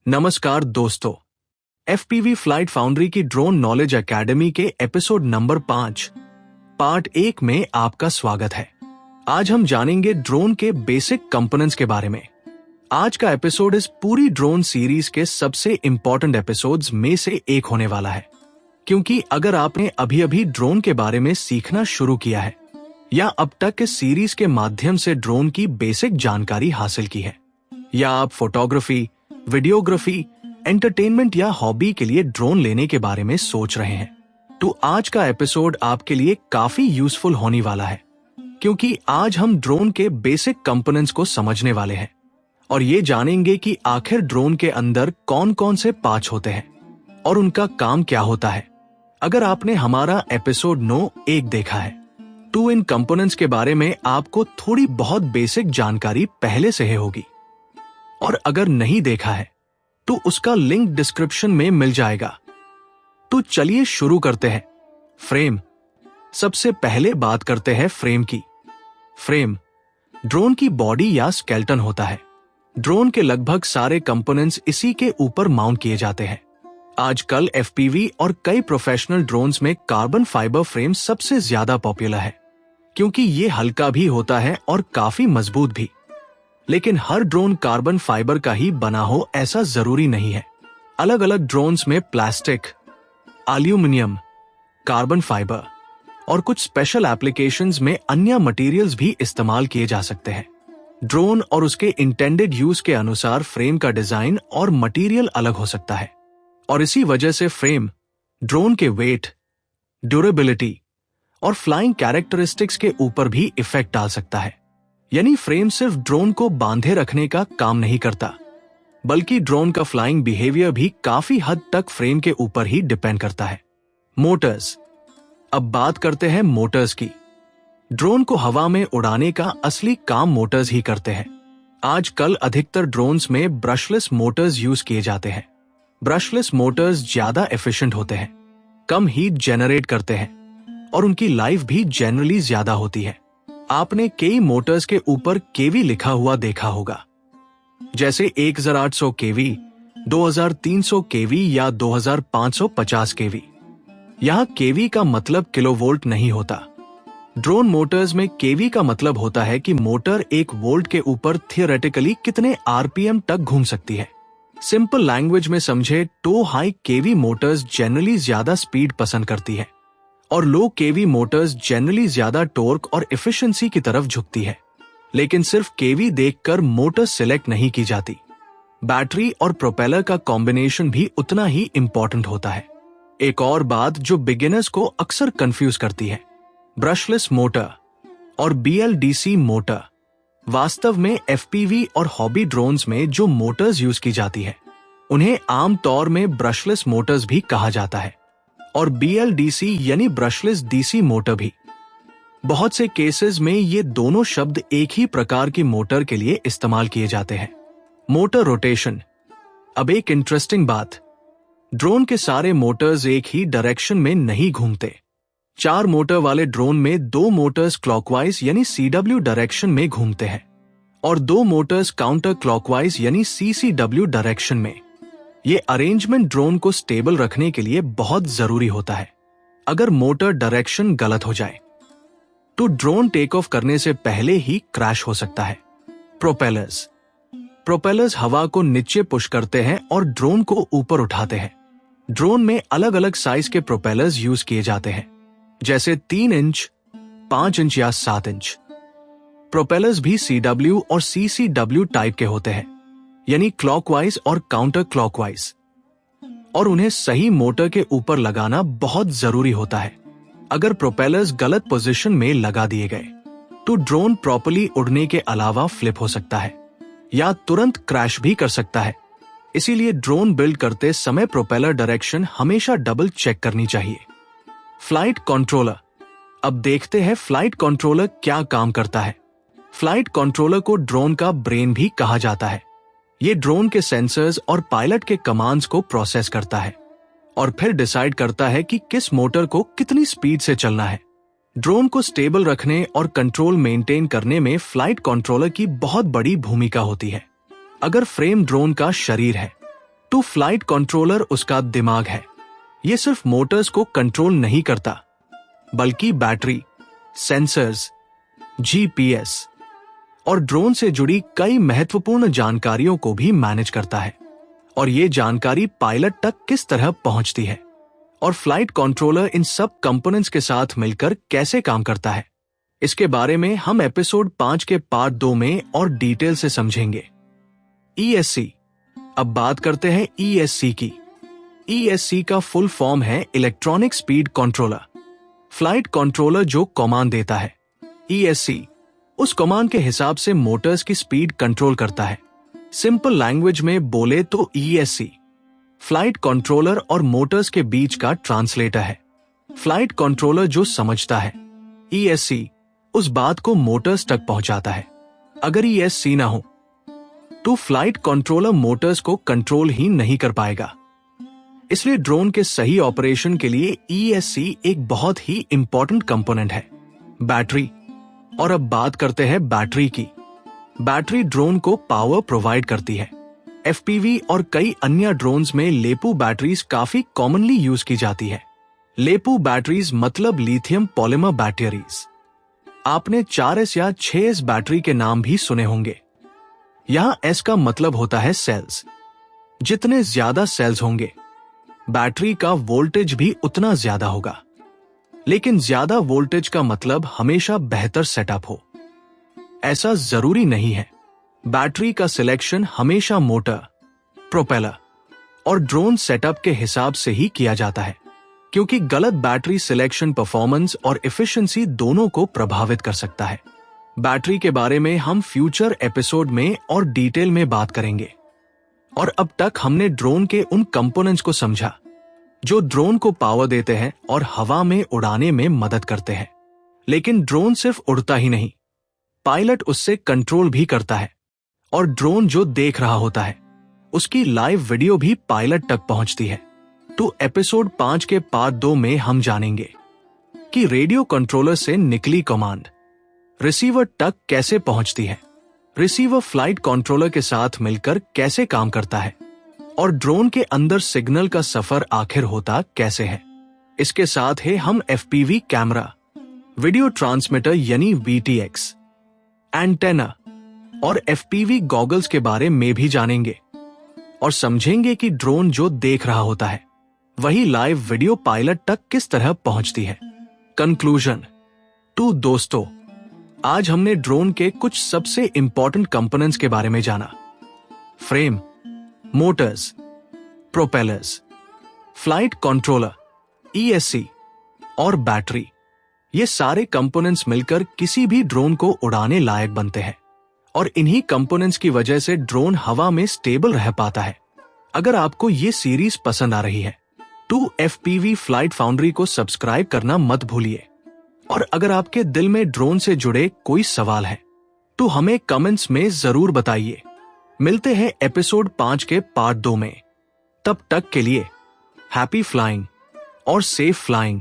नमस्कार दोस्तों, FPV flight foundry की ड्रोन नॉलेज एकेडमी के एपिसोड नंबर 5 पार्ट 1 में आपका स्वागत है। आज हम जानेंगे ड्रोन के बेसिक कंपोनेंट्स के बारे में। आज का एपिसोड इस पूरी ड्रोन सीरीज के सबसे इंपॉर्टेंट एपिसोड्स में से एक होने वाला है, क्योंकि अगर आपने अभी ड्रोन के बारे में सीखना शुरू किया है या अब तक इस सीरीज के माध्यम से ड्रोन की बेसिक जानकारी हासिल की है, या आप फोटोग्राफी, वीडियोग्राफी, एंटरटेनमेंट या हॉबी के लिए ड्रोन लेने के बारे में सोच रहे हैं, तो आज का एपिसोड आपके लिए काफी यूजफुल होने वाला है, क्योंकि आज हम ड्रोन के बेसिक कंपोनेंट्स को समझने वाले हैं और ये जानेंगे कि आखिर ड्रोन के अंदर कौन कौन से पार्ट्स होते हैं और उनका काम क्या होता है। अगर आपने हमारा एपिसोड 9 देखा है तो इन कंपोनेंट्स के बारे में आपको थोड़ी बहुत बेसिक जानकारी पहले से ही होगी, और अगर नहीं देखा है तो उसका लिंक डिस्क्रिप्शन में मिल जाएगा। तो चलिए शुरू करते हैं। फ्रेम। सबसे पहले बात करते हैं फ्रेम की। फ्रेम ड्रोन की बॉडी या स्केलेटन होता है। ड्रोन के लगभग सारे कंपोनेंट्स इसी के ऊपर माउंट किए जाते हैं। आजकल एफपीवी और कई प्रोफेशनल ड्रोन्स में कार्बन फाइबर फ्रेम सबसे ज्यादा पॉपुलर है, क्योंकि ये हल्का भी होता है और काफी मजबूत भी। लेकिन हर ड्रोन कार्बन फाइबर का ही बना हो ऐसा जरूरी नहीं है। अलग अलग ड्रोन्स में प्लास्टिक, एल्यूमिनियम, कार्बन फाइबर और कुछ स्पेशल एप्लीकेशंस में अन्य मटेरियल्स भी इस्तेमाल किए जा सकते हैं। ड्रोन और उसके इंटेंडेड यूज के अनुसार फ्रेम का डिजाइन और मटेरियल अलग हो सकता है, और इसी वजह से फ्रेम ड्रोन के वेट, ड्यूरेबिलिटी और फ्लाइंग कैरेक्टरिस्टिक्स के ऊपर भी इफेक्ट डाल सकता है। यानी फ्रेम सिर्फ ड्रोन को बांधे रखने का काम नहीं करता, बल्कि ड्रोन का फ्लाइंग बिहेवियर भी काफी हद तक फ्रेम के ऊपर ही डिपेंड करता है। मोटर्स। अब बात करते हैं मोटर्स की। ड्रोन को हवा में उड़ाने का असली काम मोटर्स ही करते हैं। आजकल अधिकतर ड्रोन्स में ब्रशलेस मोटर्स यूज किए जाते हैं। ब्रशलेस मोटर्स ज्यादा एफिशिएंट होते हैं, कम हीट जनरेट करते हैं और उनकी लाइफ भी जनरली ज्यादा होती है। आपने कई मोटर्स के ऊपर केवी लिखा हुआ देखा होगा, जैसे 1800 केवी, 2300 केवी या 2550 केवी। यहाँ केवी का मतलब किलोवोल्ट नहीं होता। ड्रोन मोटर्स में केवी का मतलब होता है कि मोटर 1 वोल्ट के ऊपर थियोरेटिकली कितने आरपीएम तक घूम सकती है। सिंपल लैंग्वेज में समझे तो हाई केवी मोटर्स जनरली ज्यादा स्पीड पसंद करती है और लो केवी मोटर्स जनरली ज्यादा टॉर्क और एफिशिएंसी की तरफ झुकती है। लेकिन सिर्फ केवी देखकर मोटर सिलेक्ट नहीं की जाती। बैटरी और प्रोपेलर का कॉम्बिनेशन भी उतना ही इंपॉर्टेंट होता है। एक और बात जो बिगिनर्स को अक्सर कंफ्यूज करती है, ब्रशलेस मोटर और बीएलडीसी मोटर। वास्तव में एफपीवी और हॉबी ड्रोन्स में जो मोटर्स यूज की जाती है उन्हें आमतौर में ब्रशलेस मोटर्स भी कहा जाता है, और बीएलडीसी यानी ब्रशलेस डीसी मोटर भी। बहुत से केसेस में ये दोनों शब्द एक ही प्रकार की मोटर के लिए इस्तेमाल किए जाते हैं। Motor rotation. अब एक इंटरेस्टिंग बात, ड्रोन के सारे मोटर्स एक ही डायरेक्शन में नहीं घूमते। 4 मोटर वाले ड्रोन में 2 मोटर्स क्लॉकवाइज यानी सीडब्ल्यू डायरेक्शन में घूमते हैं और 2 मोटर्स काउंटर क्लॉकवाइज यानी सीसीडब्ल्यू डायरेक्शन में। ये अरेंजमेंट ड्रोन को स्टेबल रखने के लिए बहुत जरूरी होता है। अगर मोटर डायरेक्शन गलत हो जाए तो ड्रोन टेक ऑफ करने से पहले ही क्रैश हो सकता है। प्रोपेलर्स। प्रोपेलर्स हवा को नीचे पुश करते हैं और ड्रोन को ऊपर उठाते हैं। ड्रोन में अलग अलग साइज के प्रोपेलर्स यूज किए जाते हैं, जैसे 3 इंच, 5 इंच या 7 इंच। प्रोपेलर्स भी सीडब्ल्यू और सीसीडब्ल्यू टाइप के होते हैं, यानी क्लॉकवाइज और काउंटर क्लॉकवाइज, और उन्हें सही मोटर के ऊपर लगाना बहुत जरूरी होता है। अगर प्रोपेलर्स गलत पोजीशन में लगा दिए गए तो ड्रोन प्रॉपर्ली उड़ने के अलावा फ्लिप हो सकता है या तुरंत क्रैश भी कर सकता है। इसीलिए ड्रोन बिल्ड करते समय प्रोपेलर डायरेक्शन हमेशा डबल चेक करनी चाहिए। Flight controller. अब देखते हैं फ्लाइट कंट्रोलर क्या काम करता है। फ्लाइट कंट्रोलर को ड्रोन का ब्रेन भी कहा जाता है। ये ड्रोन के सेंसर्स और पायलट के कमांड्स को प्रोसेस करता है और फिर डिसाइड करता है कि किस मोटर को कितनी स्पीड से चलना है। ड्रोन को स्टेबल रखने और कंट्रोल मेंटेन करने में फ्लाइट कंट्रोलर की बहुत बड़ी भूमिका होती है। अगर फ्रेम ड्रोन का शरीर है तो फ्लाइट कंट्रोलर उसका दिमाग है। ये सिर्फ मोटर्स को कंट्रोल नहीं करता, बल्कि बैटरी, सेंसर्स, जीपीएस और ड्रोन से जुड़ी कई महत्वपूर्ण जानकारियों को भी मैनेज करता है। और ये जानकारी पायलट तक किस तरह पहुंचती है और फ्लाइट कंट्रोलर इन सब कंपोनेंट्स के साथ मिलकर कैसे काम करता है, इसके बारे में हम एपिसोड 5 के पार्ट 2 में और डिटेल से समझेंगे। ईएससी। अब बात करते हैं ईएससी की। ईएससी का फुल फॉर्म है electronic speed controller. Flight controller जो कमांड देता है, ईएससी उस कमांड के हिसाब से मोटर्स की स्पीड कंट्रोल करता है। सिंपल लैंग्वेज में बोले तो ईएससी फ्लाइट कंट्रोलर और मोटर्स के बीच का ट्रांसलेटर है। फ्लाइट कंट्रोलर जो समझता है, ईएससी उस बात को मोटर्स तक पहुंचाता है। अगर ईएससी ना हो तो फ्लाइट कंट्रोलर मोटर्स को कंट्रोल ही नहीं कर पाएगा। इसलिए ड्रोन के सही ऑपरेशन के लिए ईएससी एक बहुत ही इंपॉर्टेंट कंपोनेंट है। बैटरी। और अब बात करते हैं बैटरी की। बैटरी ड्रोन को पावर प्रोवाइड करती है। एफपीवी और कई अन्य ड्रोन्स में लेपू बैटरीज काफी कॉमनली यूज की जाती है। लेपू बैटरीज मतलब लिथियम पॉलीमर बैटरीज। आपने 4S या 6S बैटरी के नाम भी सुने होंगे। यहां S का मतलब होता है सेल्स। जितने ज्यादा सेल्स होंगे, बैटरी का वोल्टेज भी उतना ज्यादा होगा। लेकिन ज्यादा वोल्टेज का मतलब हमेशा बेहतर सेटअप हो, ऐसा जरूरी नहीं है। बैटरी का सिलेक्शन हमेशा मोटर, प्रोपेलर और ड्रोन सेटअप के हिसाब से ही किया जाता है, क्योंकि गलत बैटरी सिलेक्शन परफॉर्मेंस और एफिशिएंसी दोनों को प्रभावित कर सकता है। बैटरी के बारे में हम फ्यूचर एपिसोड में और डिटेल में बात करेंगे। और अब तक हमने ड्रोन के उन कंपोनेंट्स को समझा जो ड्रोन को पावर देते हैं और हवा में उड़ाने में मदद करते हैं। लेकिन ड्रोन सिर्फ उड़ता ही नहीं, पायलट उससे कंट्रोल भी करता है। और ड्रोन जो देख रहा होता है, उसकी लाइव वीडियो भी पायलट तक पहुंचती है। तो एपिसोड 5 के पार्ट 2 में हम जानेंगे कि रेडियो कंट्रोलर से निकली कमांड रिसीवर तक कैसे पहुंचती है, रिसीवर फ्लाइट कंट्रोलर के साथ मिलकर कैसे काम करता है, और ड्रोन के अंदर सिग्नल का सफर आखिर होता कैसे है। इसके साथ ही हम एफपीवी कैमरा, वीडियो ट्रांसमीटर यानी वीटीएक्स, एंटेना और एफपीवी गॉगल्स के बारे में भी जानेंगे और समझेंगे कि ड्रोन जो देख रहा होता है, वही लाइव वीडियो पायलट तक किस तरह पहुंचती है। कंक्लूजन। तो दोस्तों, आज हमने ड्रोन के कुछ सबसे इंपॉर्टेंट कंपोनेंट्स के बारे में जाना। Frame, Motors, propellers, flight controller, ESC और बैटरी। ये सारे कंपोनेंट्स मिलकर किसी भी ड्रोन को उड़ाने लायक बनते हैं। और इन्हीं कंपोनेंट्स की वजह से ड्रोन हवा में स्टेबल रह पाता है। अगर आपको ये सीरीज पसंद आ रही है तो एफपीवी फ्लाइट फाउंड्री को सब्सक्राइब करना मत भूलिए। और अगर आपके दिल में ड्रोन से जुड़े कोई सवाल है तो हमें कमेंट्स में जरूर बताइए। मिलते हैं एपिसोड 5 के पार्ट 2 में। तब तक के लिए हैप्पी फ्लाइंग और सेफ फ्लाइंग।